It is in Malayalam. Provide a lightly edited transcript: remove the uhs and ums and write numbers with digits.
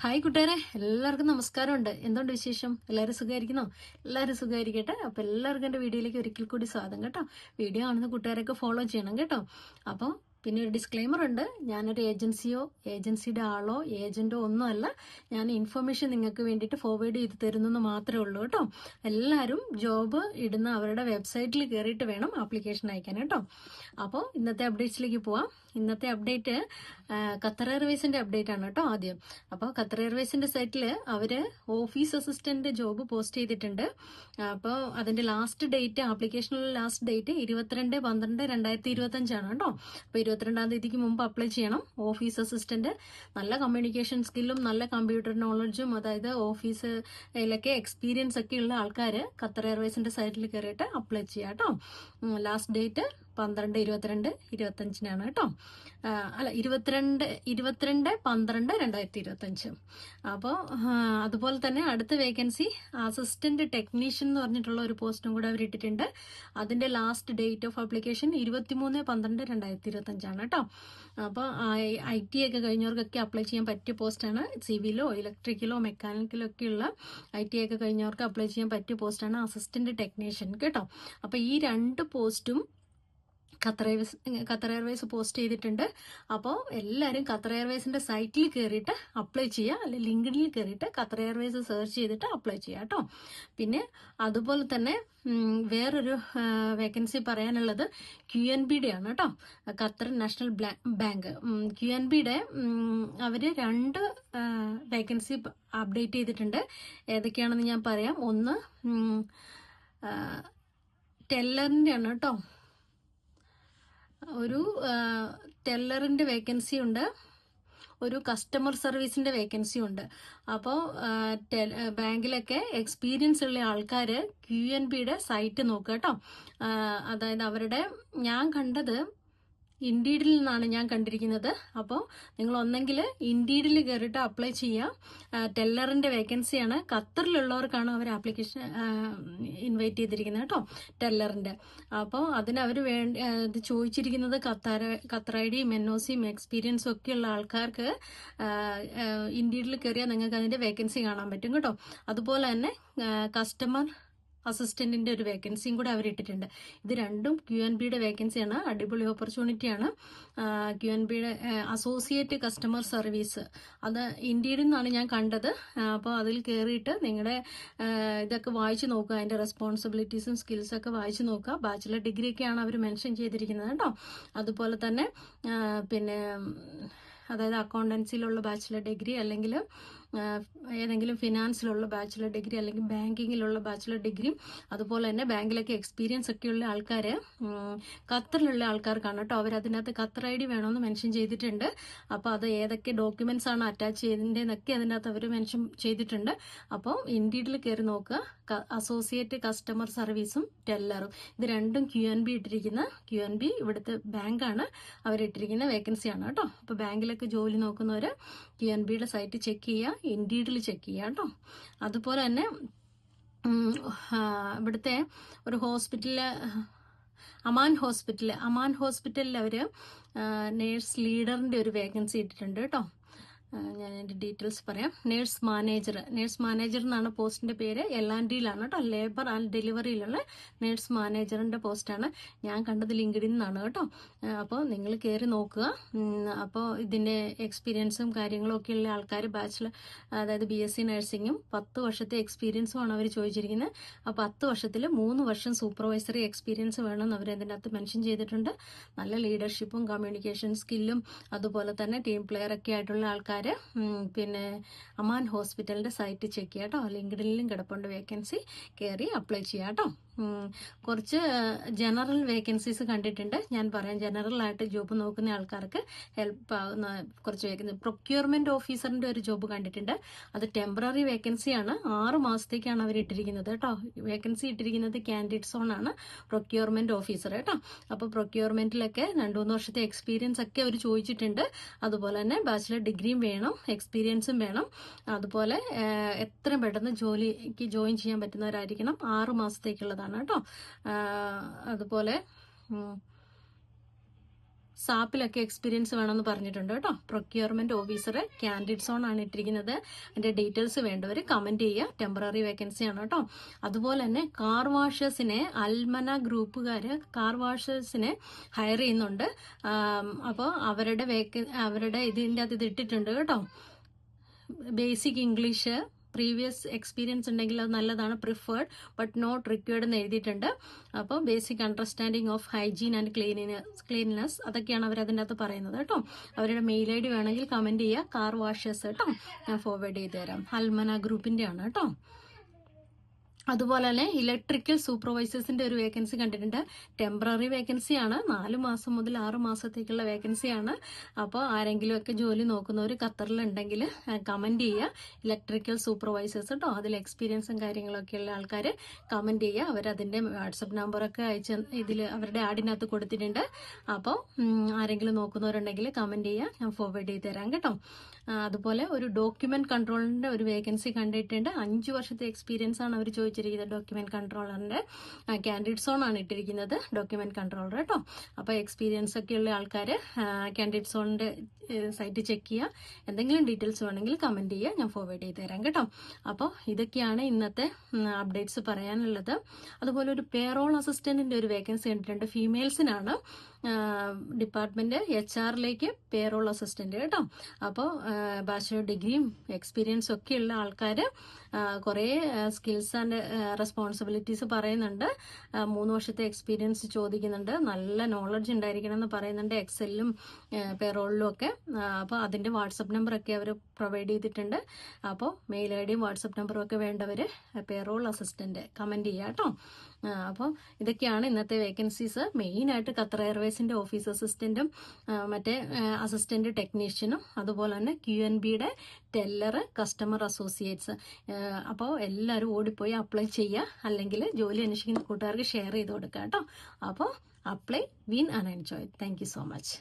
ഹായ് കൂട്ടുകാരെ, എല്ലാവർക്കും നമസ്കാരമുണ്ട്. എന്തുകൊണ്ട് വിശേഷം? എല്ലാവരും സുഖമായിരിക്കുന്നോ? എല്ലാവരും സുഖമായിരിക്കട്ടെ. അപ്പോൾ എല്ലാവർക്കും എൻ്റെ വീഡിയോയിലേക്ക് ഒരിക്കൽ കൂടി സ്വാഗതം കേട്ടോ. വീഡിയോ കാണുന്ന കൂട്ടുകാരൊക്കെ ഫോളോ ചെയ്യണം കേട്ടോ. അപ്പോൾ പിന്നെ ഒരു ഡിസ്ക്ലെയിമർ ഉണ്ട്. ഞാനൊരു ഏജൻസിയോ ഏജൻസിയുടെ ആളോ ഏജന്റോ ഒന്നുമല്ല. ഞാൻ ഇൻഫർമേഷൻ നിങ്ങൾക്ക് വേണ്ടിയിട്ട് ഫോർവേഡ് ചെയ്ത് തരുന്നെന്ന് മാത്രമേ ഉള്ളൂ കേട്ടോ. എല്ലാവരും ജോബ് ഇടുന്ന അവരുടെ വെബ്സൈറ്റിൽ കയറിയിട്ട് വേണം ആപ്ലിക്കേഷൻ അയക്കാൻ കേട്ടോ. അപ്പോൾ ഇന്നത്തെ അപ്ഡേറ്റ്സിലേക്ക് പോവാം. ഇന്നത്തെ അപ്ഡേറ്റ് ഖത്തർ എയർവേസിന്റെ അപ്ഡേറ്റ് ആണ് കേട്ടോ. ആദ്യം അപ്പോൾ ഖത്തർ എയർവേസിന്റെ സൈറ്റിൽ അവര് ഓഫീസ് അസിസ്റ്റന്റ് ജോബ് പോസ്റ്റ് ചെയ്തിട്ടുണ്ട്. അപ്പോൾ അതിന്റെ ലാസ്റ്റ് ഡേറ്റ്, ആപ്ലിക്കേഷനുള്ള ലാസ്റ്റ് ഡേറ്റ് 22/12/2025 കേട്ടോ. അപ്പോൾ 22-ാം തീയതിക്ക് മുമ്പ് അപ്ലൈ ചെയ്യണം. ഓഫീസ് അസിസ്റ്റന്റ് നല്ല കമ്മ്യൂണിക്കേഷൻ സ്കില്ലും നല്ല കമ്പ്യൂട്ടർ നോളജും, അതായത് ഓഫീസിലൊക്കെ എക്സ്പീരിയൻസ് ഒക്കെ ഉള്ള ആൾക്കാർ ഖത്തർ എയർവേസിന്റെ സൈറ്റിൽ കയറിയിട്ട് അപ്ലൈ ചെയ്യാം കേട്ടോ. ലാസ്റ്റ് ഡേറ്റ് 12/22/2025 കേട്ടോ. അല്ല, 22/12/2025. അപ്പോൾ അതുപോലെ തന്നെ അടുത്ത വേക്കൻസി അസിസ്റ്റന്റ് ടെക്നീഷ്യൻ എന്ന് പറഞ്ഞിട്ടുള്ള ഒരു പോസ്റ്റും കൂടെ അവർ ഇട്ടിട്ടുണ്ട്. അതിന്റെ ലാസ്റ്റ് ഡേറ്റ് ഓഫ് ആപ്ലിക്കേഷൻ 23/12/2025 കേട്ടോ. അപ്പോൾ IT ഒക്കെ കഴിഞ്ഞവർക്കൊക്കെ അപ്ലൈ ചെയ്യാൻ പറ്റിയ പോസ്റ്റാണ്. സിവിലോ ഇലക്ട്രിക്കലോ മെക്കാനിക്കലോ ഒക്കെയുള്ള IT ഒക്കെ കഴിഞ്ഞവർക്ക് അപ്ലൈ ചെയ്യാൻ പറ്റിയ പോസ്റ്റാണ് അസിസ്റ്റന്റ് ടെക്നീഷ്യൻ കേട്ടോ. അപ്പോൾ ഈ രണ്ട് പോസ്റ്റും ഖത്തർ എയർവേസ് പോസ്റ്റ് ചെയ്തിട്ടുണ്ട്. അപ്പോൾ എല്ലാവരും ഖത്തർ എയർവേസിന്റെ സൈറ്റിൽ കയറിയിട്ട് അപ്ലൈ ചെയ്യുക, അല്ലെങ്കിൽ ലിങ്ക്ഡിനിൽ കയറിയിട്ട് ഖത്തർ എയർവേസ് സെർച്ച് ചെയ്തിട്ട് അപ്ലൈ ചെയ്യുക കേട്ടോ. പിന്നെ അതുപോലെ തന്നെ വേറൊരു വേക്കൻസി പറയാനുള്ളത് QNBയുടെ ആണ് കേട്ടോ. ഖത്തർ നാഷണൽ ബാങ്ക് QNBയുടെ അവർ 2 വേക്കൻസി അപ്ഡേറ്റ് ചെയ്തിട്ടുണ്ട്. ഏതൊക്കെയാണെന്ന് ഞാൻ പറയാം. ഒന്ന് ടെല്ലറിന്റെ ആണ് കേട്ടോ. ഒരു ടെല്ലറിന്റെ വേക്കൻസി ഉണ്ട്, ഒരു കസ്റ്റമർ സർവീസിന്റെ വേക്കൻസി ഉണ്ട്. അപ്പോൾ ബാങ്കിലൊക്കെ എക്സ്പീരിയൻസ് ഉള്ള ആൾക്കാർ QNBയുടെ സൈറ്റ് നോക്കുക കേട്ടോ. അതായത് അവരുടെ, ഞാൻ കണ്ടത് ഇൻഡീഡിൽ നിന്നാണ് ഞാൻ കണ്ടിരിക്കുന്നത്. അപ്പോൾ നിങ്ങൾ ഒന്നെങ്കിൽ ഇൻഡീഡിൽ കയറിയിട്ട് അപ്ലൈ ചെയ്യാം. ടെല്ലറിന്റെ വേക്കൻസിയാണ്. ഖത്തറിലുള്ളവർക്കാണ് അവർ ആപ്ലിക്കേഷൻ ഇൻവൈറ്റ് ചെയ്തിരിക്കുന്നത് കേട്ടോ, ടെല്ലറിന്റെ. അപ്പോൾ അതിന് അവർ ഇത് ചോദിച്ചിരിക്കുന്നത് ഖത്തർ IDയും NOCയും എക്സ്പീരിയൻസും ഒക്കെയുള്ള ആൾക്കാർക്ക് ഇൻഡീഡിൽ കയറിയാൽ നിങ്ങൾക്ക് അതിന്റെ വേക്കൻസി കാണാൻ പറ്റും കേട്ടോ. അതുപോലെ തന്നെ കസ്റ്റമർ അസിസ്റ്റന്റിന്റെ ഒരു വേക്കൻസിയും കൂടെ അവർ ഇട്ടിട്ടുണ്ട്. ഇത് രണ്ടും QNBയുടെ വേക്കൻസിയാണ്. അടിപൊളി ഓപ്പർച്യൂണിറ്റിയാണ്. QNBയുടെ അസോസിയേറ്റ് കസ്റ്റമർ സർവീസ്, അത് ഇന്ത്യയിൽ നിന്നാണ് ഞാൻ കണ്ടത്. അപ്പോൾ അതിൽ കയറിയിട്ട് നിങ്ങളുടെ ഇതൊക്കെ വായിച്ചു നോക്കുക, അതിന്റെ റെസ്പോൺസിബിലിറ്റീസും സ്കിൽസൊക്കെ വായിച്ചു നോക്കുക. ബാച്ചിലർ ഡിഗ്രി ഒക്കെയാണ് അവർ മെൻഷൻ ചെയ്തിരിക്കുന്നത് കേട്ടോ. അതുപോലെ തന്നെ പിന്നെ അതായത് അക്കൗണ്ടൻസിയിലുള്ള ബാച്ചിലർ ഡിഗ്രി, അല്ലെങ്കിൽ ഏതെങ്കിലും ഫിനാൻസിലുള്ള ബാച്ചിലർ ഡിഗ്രി, അല്ലെങ്കിൽ ബാങ്കിങ്ങിലുള്ള ബാച്ചിലർ ഡിഗ്രി, അതുപോലെ തന്നെ ബാങ്കിലൊക്കെ എക്സ്പീരിയൻസ് ഒക്കെയുള്ള ആൾക്കാർ ഖത്തറിലുള്ള ആൾക്കാർക്കാണ് കേട്ടോ. അവരതിനകത്ത് ഖത്തർ ID വേണമെന്ന് മെൻഷൻ ചെയ്തിട്ടുണ്ട്. അപ്പോൾ അത് ഏതൊക്കെ ഡോക്യുമെന്റ്സ് ആണ് അറ്റാച്ച് ചെയ്തതിൻ്റെന്നൊക്കെ അതിനകത്ത് അവർ മെൻഷൻ ചെയ്തിട്ടുണ്ട്. അപ്പോൾ ഇൻഡീഡിൽ കയറി നോക്കുക. അസോസിയേറ്റ് കസ്റ്റമർ സർവീസും ടെല്ലറും, ഇത് രണ്ടും QNB ഇട്ടിരിക്കുന്ന, QNB ഇവിടുത്തെ ബാങ്കാണ്, അവരിട്ടിരിക്കുന്ന വേക്കൻസിയാണ് കേട്ടോ. അപ്പോൾ ബാങ്കിലൊക്കെ ജോലി നോക്കുന്നവർ QNBയുടെ സൈറ്റ് ചെക്ക് ചെയ്യുക, ഇൻഡീഡിൽ ചെക്ക് ചെയ്യുക കേട്ടോ. അതുപോലെ തന്നെ ഇവിടുത്തെ ഒരു ഹോസ്പിറ്റലില്, അമാൻ ഹോസ്പിറ്റലിൽ അവർ നേഴ്സ് ലീഡറിന്റെ ഒരു വേക്കൻസി ഇട്ടിട്ടുണ്ട് കേട്ടോ. ഞാൻ എൻ്റെ ഡീറ്റെയിൽസ് പറയാം. നേഴ്സ് മാനേജർ എന്നാണ് പോസ്റ്റിന്റെ പേര്. L&Dയിലാണ് കേട്ടോ. ലേബർ ആൻഡ് ഡെലിവറിയിലുള്ള നേഴ്സ് മാനേജറിന്റെ പോസ്റ്റാണ്. ഞാൻ കണ്ടത് ലിങ്ക്ഡിൻ നിന്നാണ് കേട്ടോ. അപ്പോൾ നിങ്ങൾ കയറി നോക്കുക. അപ്പോൾ ഇതിന്റെ എക്സ്പീരിയൻസും കാര്യങ്ങളും ഒക്കെ ഉള്ള ആൾക്കാർ ബാച്ചിലർ, അതായത് BSc നഴ്സിംഗും 10 വർഷത്തെ എക്സ്പീരിയൻസും ആണ് അവർ ചോദിച്ചിരിക്കുന്നത്. ആ 10 വർഷത്തിൽ 3 വർഷം സൂപ്പർവൈസറി എക്സ്പീരിയൻസ് വേണമെന്ന് അവർ അതിനകത്ത് മെൻഷൻ ചെയ്തിട്ടുണ്ട്. നല്ല ലീഡർഷിപ്പും കമ്മ്യൂണിക്കേഷൻ സ്കില്ലും അതുപോലെ തന്നെ ടീം പ്ലെയർ ഒക്കെ ആയിട്ടുള്ള ആൾക്കാർ പിന്നെ അമാൻ ഹോസ്പിറ്റലിന്റെ സൈറ്റ് ചെക്ക് ചെയ്യാം കേട്ടോ. ലിങ്ക്ഡിനിലും കിടപ്പുണ്ട് വേക്കൻസി, കയറി അപ്ലൈ ചെയ്യാം കേട്ടോ. കുറച്ച് ജനറൽ വേക്കൻസീസ് കണ്ടിട്ടുണ്ട്. ഞാൻ പറയാം, ജനറൽ ആയിട്ട് ജോബ് നോക്കുന്ന ആൾക്കാർക്ക് ഹെൽപ്പ് ആകുന്ന കുറച്ച് വേക്കൻസി. പ്രൊക്യൂർമെന്റ് ഓഫീസറിന്റെ ഒരു ജോബ് കണ്ടിട്ടുണ്ട്. അത് ടെമ്പററി വേക്കൻസിയാണ്. 6 മാസത്തേക്കാണ് അവർ ഇട്ടിരിക്കുന്നത് കേട്ടോ. വേക്കൻസി ഇട്ടിരിക്കുന്നത് കാൻഡിഡേറ്റ് സോൺ ആണ്, പ്രൊക്യൂർമെന്റ് ഓഫീസർ കേട്ടോ. അപ്പോൾ പ്രൊക്യൂർമെന്റിലൊക്കെ 2-3 വർഷത്തെ എക്സ്പീരിയൻസ് ഒക്കെ അവർ ചോദിച്ചിട്ടുണ്ട്. അതുപോലെ തന്നെ ബാച്ചിലർ ഡിഗ്രിയും വേണം, എക്സ്പീരിയൻസും വേണം. അതുപോലെ എത്രയും പെട്ടെന്ന് ജോലിക്ക് ജോയിൻ ചെയ്യാൻ പറ്റുന്നവരായിരിക്കണം. 6 മാസത്തേക്കുള്ളതാണ് കേട്ടോ. അതുപോലെ സാപ്പിലൊക്കെ എക്സ്പീരിയൻസ് വേണമെന്ന് പറഞ്ഞിട്ടുണ്ട് കേട്ടോ. പ്രൊക്യൂർമെന്റ് ഓഫീസർ കാൻഡിഡേറ്റ്സ് ഓൺ ആണ് ഇട്ടിരിക്കുന്നത്. അതിന്റെ ഡീറ്റെയിൽസ് വേണ്ടവർ കമന്റ് ചെയ്യുക. ടെമ്പററി വേക്കൻസി ആണ് കേട്ടോ. അതുപോലെ തന്നെ കാർ വാഷേഴ്സിനെ അൽമന ഗ്രൂപ്പുകാര് കാർ വാഷേഴ്സിനെ ഹയർ ചെയ്യുന്നുണ്ട്. അപ്പോൾ അവരുടെ ഇതിൻ്റെ അത് ഇട്ടിട്ടുണ്ട് കേട്ടോ. ബേസിക് ഇംഗ്ലീഷ് പ്രീവിയസ് എക്സ്പീരിയൻസ് ഉണ്ടെങ്കിൽ അത് നല്ലതാണ്, പ്രിഫേർഡ് ബട്ട് നോട്ട് റിക്വയർഡ് എന്ന് എഴുതിയിട്ടുണ്ട്. അപ്പോൾ basic understanding of hygiene and cleanness അതൊക്കെയാണ് അവർ അതിൻ്റെ അകത്ത് പറയുന്നത് കേട്ടോ. അവരുടെ മെയിൽ ഐ ഡി വേണമെങ്കിൽ കമന്റ് ചെയ്യുക. കാർ വാഷേഴ്സ് കേട്ടോ, ഞാൻ ഫോർവേഡ് ചെയ്ത് തരാം. അൽമന ഗ്രൂപ്പിന്റെ ആണ് കേട്ടോ. അതുപോലെ തന്നെ ഇലക്ട്രിക്കൽ സൂപ്പർവൈസേഴ്സിന്റെ ഒരു വേക്കൻസി കണ്ടിട്ടുണ്ട്. ടെമ്പററി വേക്കൻസി ആണ്. 4 മാസം മുതൽ 6 മാസത്തേക്കുള്ള വേക്കൻസിയാണ്. അപ്പോൾ ആരെങ്കിലും ഒക്കെ ജോലി നോക്കുന്നവർ ഖത്തറിലുണ്ടെങ്കിൽ കമന്റ് ചെയ്യുക. ഇലക്ട്രിക്കൽ സൂപ്പർവൈസേഴ്സ് കേട്ടോ. അതിൽ എക്സ്പീരിയൻസും കാര്യങ്ങളൊക്കെ ഉള്ള ആൾക്കാർ കമന്റ് ചെയ്യുക. അവരതിന്റെ വാട്സപ്പ് നമ്പറൊക്കെ അയച്ച് ഇതിൽ അവരുടെ ആഡിനകത്ത് കൊടുത്തിട്ടുണ്ട്. അപ്പോൾ ആരെങ്കിലും നോക്കുന്നവരുണ്ടെങ്കിൽ കമന്റ് ചെയ്യുക, ഞാൻ ഫോർവേഡ് ചെയ്ത് തരാം കേട്ടോ. അതുപോലെ ഒരു ഡോക്യുമെന്റ് കൺട്രോളറിന്റെ ഒരു വേക്കൻസി കണ്ടിട്ടുണ്ട്. 5 വർഷത്തെ എക്സ്പീരിയൻസ് ആണ് അവർ ചോദിച്ചിരിക്കുന്നത്. ഡോക്യുമെന്റ് കൺട്രോളറിന്റെ കാൻഡിഡേറ്റ്സ് ഓൺ ആണ് ഇട്ടിരിക്കുന്നത്. ഡോക്യുമെന്റ് കൺട്രോളർ കേട്ടോ. അപ്പോൾ എക്സ്പീരിയൻസ് ഒക്കെ ഉള്ള ആൾക്കാർ കാൻഡിഡേറ്റ്സ് ഓണിന്റെ സൈറ്റ് ചെക്ക് ചെയ്യുക. എന്തെങ്കിലും ഡീറ്റെയിൽസ് വേണമെങ്കിൽ കമന്റ് ചെയ്യുക, ഞാൻ ഫോർവേഡ് ചെയ്ത് തരാം കേട്ടോ. അപ്പോൾ ഇതൊക്കെയാണ് ഇന്നത്തെ അപ്ഡേറ്റ്സ് പറയാനുള്ളത്. അതുപോലെ ഒരു പേറോൾ അസിസ്റ്റന്റിന്റെ ഒരു വേക്കൻസി കണ്ടിട്ടുണ്ട്. ഫീമെയിൽസിനാണ്. ഡിപ്പാർട്ട്മെന്റ് HR പേറോൾ അസിസ്റ്റന്റ് കേട്ടോ. അപ്പോൾ ബാച്ചുലർ ഡിഗ്രിയും എക്സ്പീരിയൻസും ഒക്കെ ഉള്ള ആൾക്കാർ കുറേ സ്കിൽസ് ആൻഡ് റെസ്പോൺസിബിലിറ്റീസ് പറയുന്നുണ്ട്. 3 വർഷത്തെ എക്സ്പീരിയൻസ് ചോദിക്കുന്നുണ്ട്. നല്ല നോളജ് ഉണ്ടായിരിക്കണം എന്ന് പറയുന്നുണ്ട്, എക്സലിലും പേറോളിലും ഒക്കെ. അപ്പോൾ അതിന്റെ വാട്സപ്പ് നമ്പറൊക്കെ അവർ പ്രൊവൈഡ് ചെയ്തിട്ടുണ്ട്. അപ്പോൾ മെയിൽ ഐ ഡിയും വാട്സപ്പ് നമ്പറും ഒക്കെ വേണ്ടവർ പേറോൾ അസിസ്റ്റന്റ് കമന്റ് ചെയ്യുക കേട്ടോ. അപ്പോൾ ഇതൊക്കെയാണ് ഇന്നത്തെ വേക്കൻസീസ്. മെയിനായിട്ട് ഖത്തർ എയർവേസിന്റെ ഓഫീസ് അസിസ്റ്റന്റും മറ്റേ അസിസ്റ്റന്റ് ടെക്നീഷ്യനും അതുപോലെ തന്നെ QNBയുടെ ടെല്ലർ കസ്റ്റമർ അസോസിയേറ്റ്സ്. അപ്പോൾ എല്ലാവരും ഓടിപ്പോയി അപ്ലൈ ചെയ്യുക. അല്ലെങ്കിൽ ജോലി അന്വേഷിക്കുന്ന കൂട്ടുകാർക്ക് ഷെയർ ചെയ്ത് കൊടുക്കുക കേട്ടോ. അപ്പോൾ apply, win and enjoy. Thank you so much.